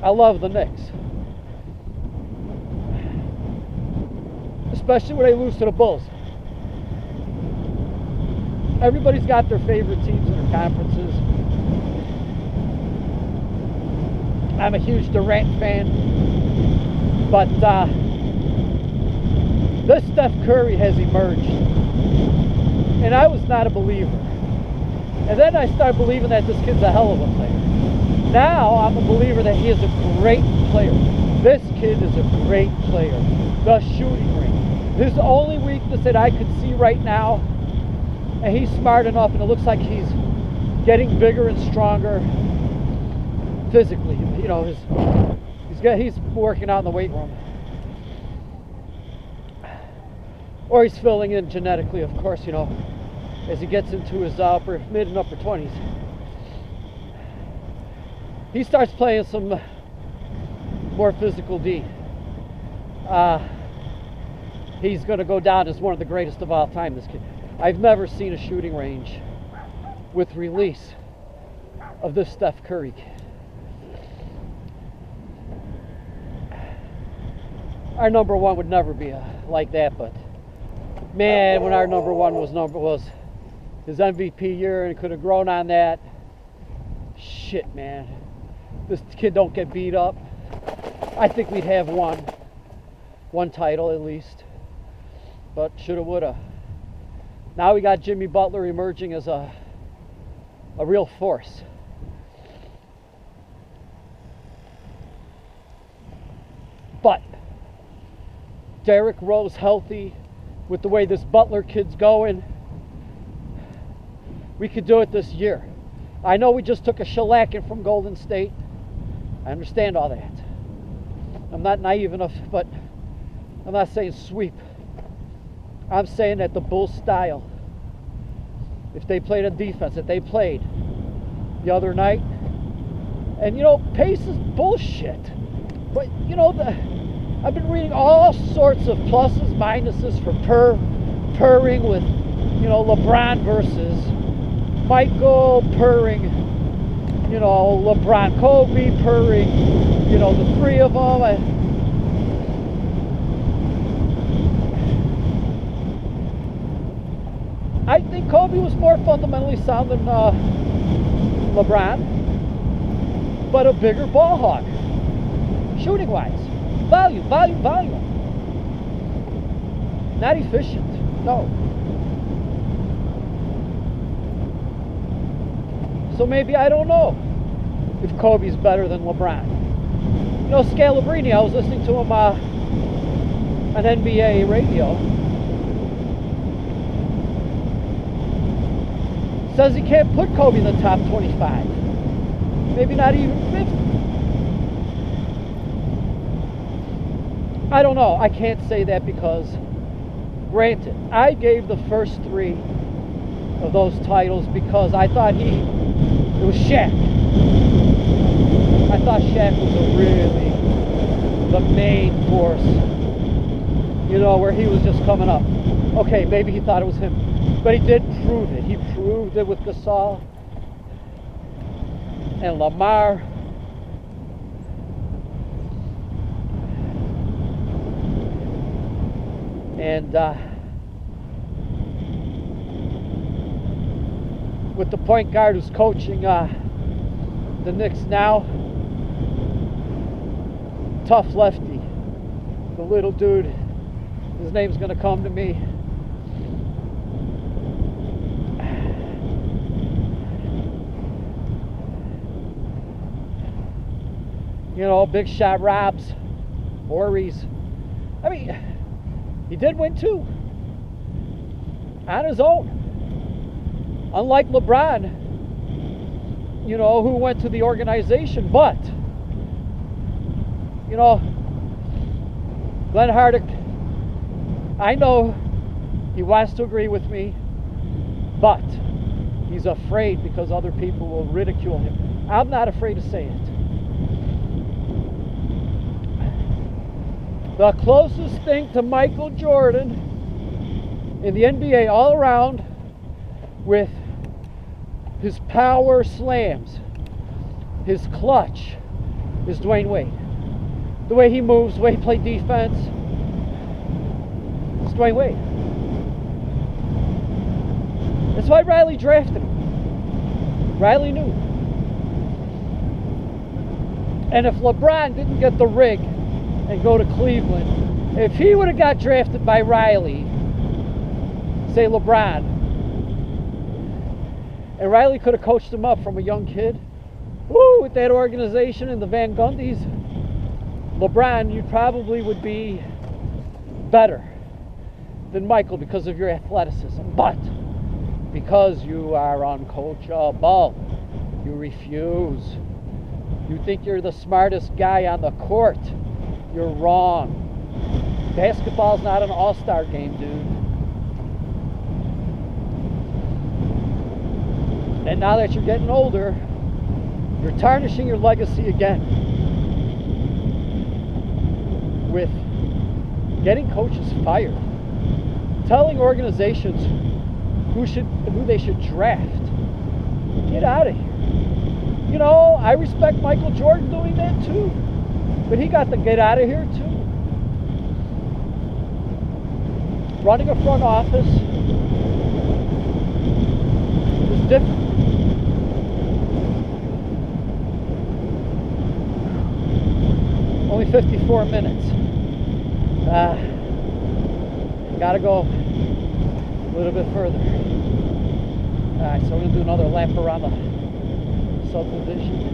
I love the Knicks. Especially when they lose to the Bulls. Everybody's got their favorite teams in their conferences. I'm a huge Durant fan. But this Steph Curry has emerged. And I was not a believer. And then I started believing that this kid's a hell of a player. Now I'm a believer that he is a great player. This kid is a great player. The shooting range. His only weakness that I could see right now, and he's smart enough, and it looks like he's getting bigger and stronger physically. You know, he's working out in the weight room. Or he's filling in genetically, of course, you know, as he gets into his mid and upper 20s. He starts playing some more physical D. He's going to go down as one of the greatest of all time, this kid. I've never seen a shooting range with release of this Steph Curry kid. Our number one would never be like that, but man, when our number one was his MVP year and could have grown on that, shit, man. This kid don't get beat up. I think we'd have one title at least, but shoulda, woulda. Now we got Jimmy Butler emerging as a real force. But Derrick Rose healthy, with the way this Butler kid's going, we could do it this year. I know we just took a shellacking from Golden State. I understand all that. I'm not naive enough, but I'm not saying sweep. I'm saying that the Bulls style, if they played a defense that they played the other night, and you know, pace is bullshit. But you know, I've been reading all sorts of pluses, minuses for purring with, you know, LeBron versus Michael, purring, you know, LeBron, Kobe, purring, you know, the three of them. I think Kobe was more fundamentally sound than LeBron, but a bigger ball hawk, shooting wise. Volume. Not efficient, no. So maybe, I don't know if Kobe's better than LeBron. You know, Scalabrini, I was listening to him on NBA radio. Says he can't put Kobe in the top 25. Maybe not even 50. I don't know. I can't say that because, granted, I gave the first three of those titles because I thought it was Shaq. I thought Shaq was really the main force, you know, where he was just coming up. Okay, maybe he thought it was him, but he did prove it. He proved it with Gasol and Lamar. And with the point guard who's coaching the Knicks now, tough lefty, the little dude, his name's gonna come to me. You know, big shot Robs, Horries. I mean, he did win two on his own. Unlike LeBron, you know, who went to the organization. But, you know, Glenn Hardick, I know he wants to agree with me, but he's afraid because other people will ridicule him. I'm not afraid to say it. The closest thing to Michael Jordan in the NBA all around, with his power slams, his clutch, is Dwayne Wade. The way he moves, the way he played defense, it's Dwayne Wade. That's why Riley drafted him. Riley knew. And if LeBron didn't get the rig and go to Cleveland, if he would have got drafted by Riley, say LeBron, and Riley could have coached him up from a young kid, woo, with that organization and the Van Gundys, LeBron, you probably would be better than Michael because of your athleticism. But because you are uncoachable, you refuse. You think you're the smartest guy on the court. You're wrong. Basketball's not an all-star game, dude. And now that you're getting older, you're tarnishing your legacy again with getting coaches fired, telling organizations who they should draft. Get out of here. You know, I respect Michael Jordan doing that too, but he got to get out of here too. Running a front office is different. Only 54 minutes. Gotta go a little bit further. Alright, so we're gonna do another lap around the subdivision.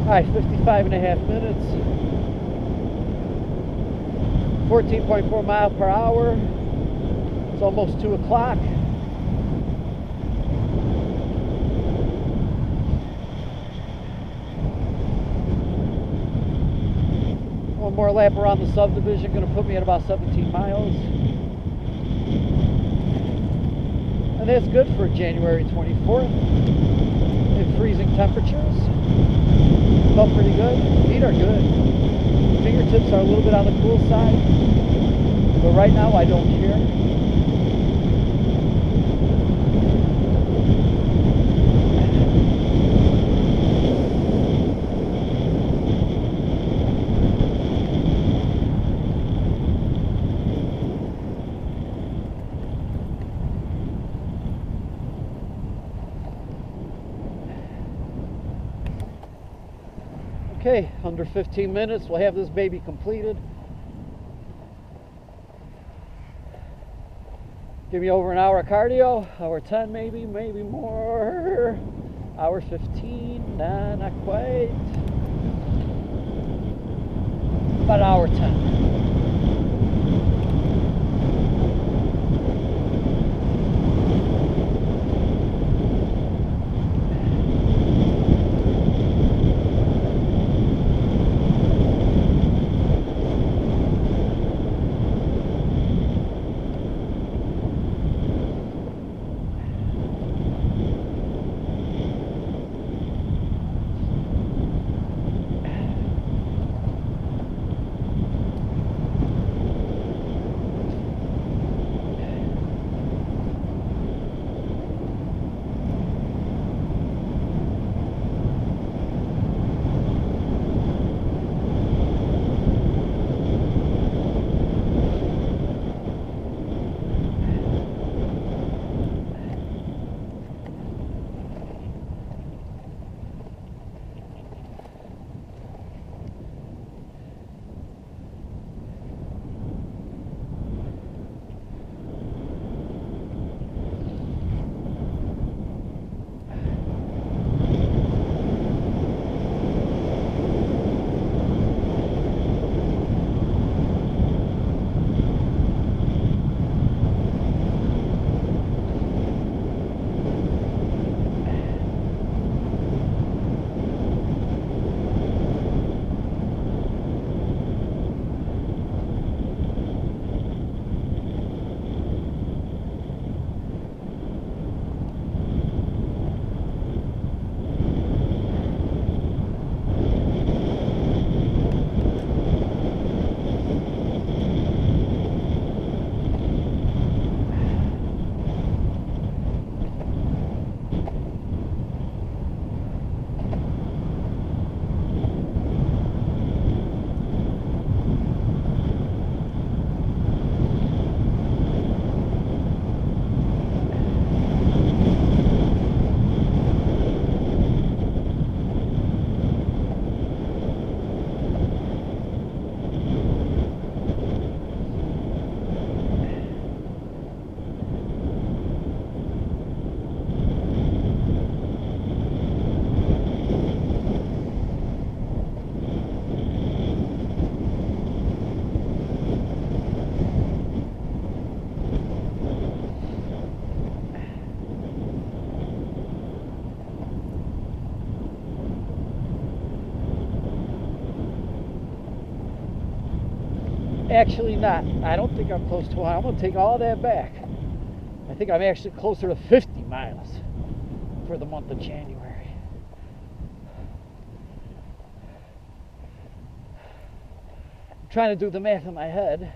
Alright, 55.5 minutes. 14.4 miles per hour. It's almost 2 o'clock. One more lap around the subdivision, going to put me at about 17 miles. And that's good for January 24th. In freezing temperatures. Felt pretty good. Feet are good. Fingertips are a little bit on the cool side. But right now I don't care. Okay, under 15 minutes, we'll have this baby completed. Give me over an hour of cardio, hour 10 maybe more. Hour 15, nah, not quite. About hour 10. Actually not. I don't think I'm close to 100. I'm going to take all that back. I think I'm actually closer to 50 miles for the month of January. I'm trying to do the math in my head.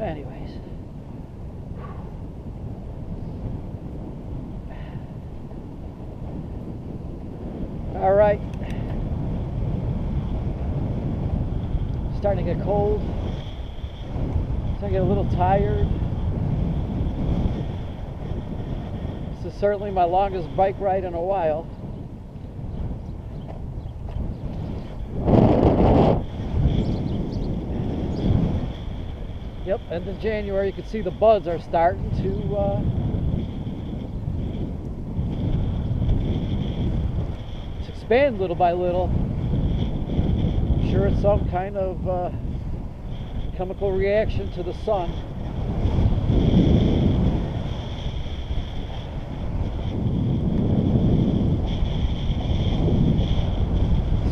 Anyways, all right, starting to get cold, starting to get a little tired. This is certainly my longest bike ride in a while. Yep, end of January, you can see the buds are starting to expand little by little. I'm sure it's some kind of chemical reaction to the sun.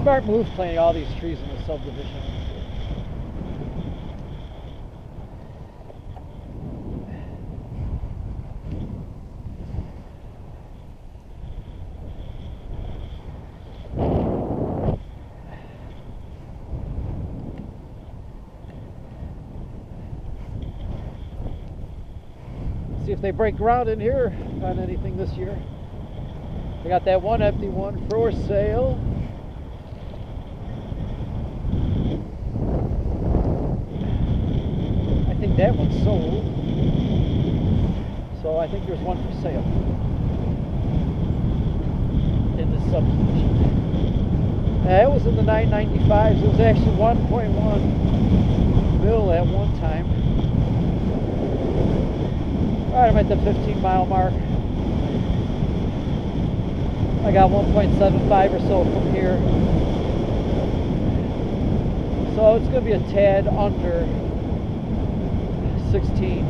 Smart move planting all these trees in the subdivision. See if they break ground in here on anything this year. I got that one empty one for sale. I think that one's sold. So I think there's one for sale in this subdivision. It was in the 995s. It was actually 1.1 mil at one time. Alright, I'm at the 15-mile mark. I got 1.75 or so from here. So it's going to be a tad under 17.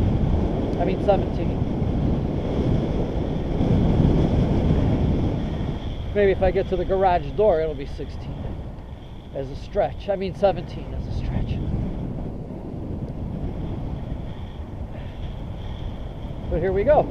Maybe if I get to the garage door, it'll be 16 as a stretch. 17 as a stretch. But here we go.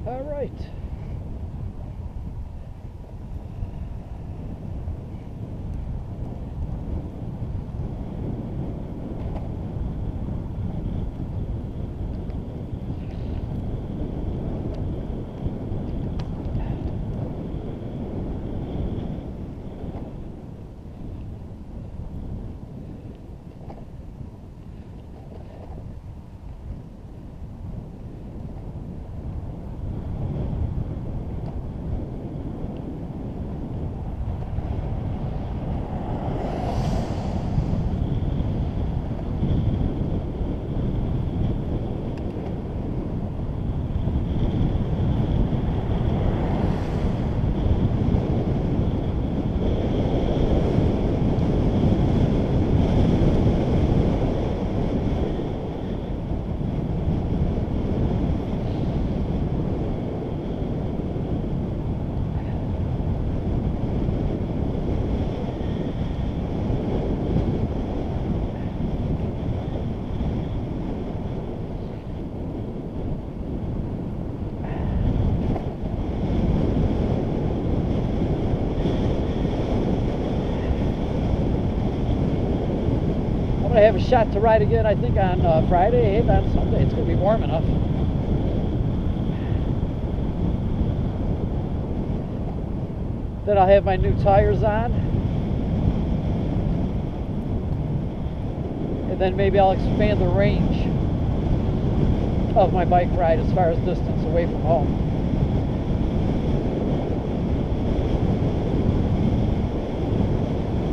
All right. have a shot to ride again, I think, on Friday and on Sunday. It's going to be warm enough. Then I'll have my new tires on. And then maybe I'll expand the range of my bike ride as far as distance away from home.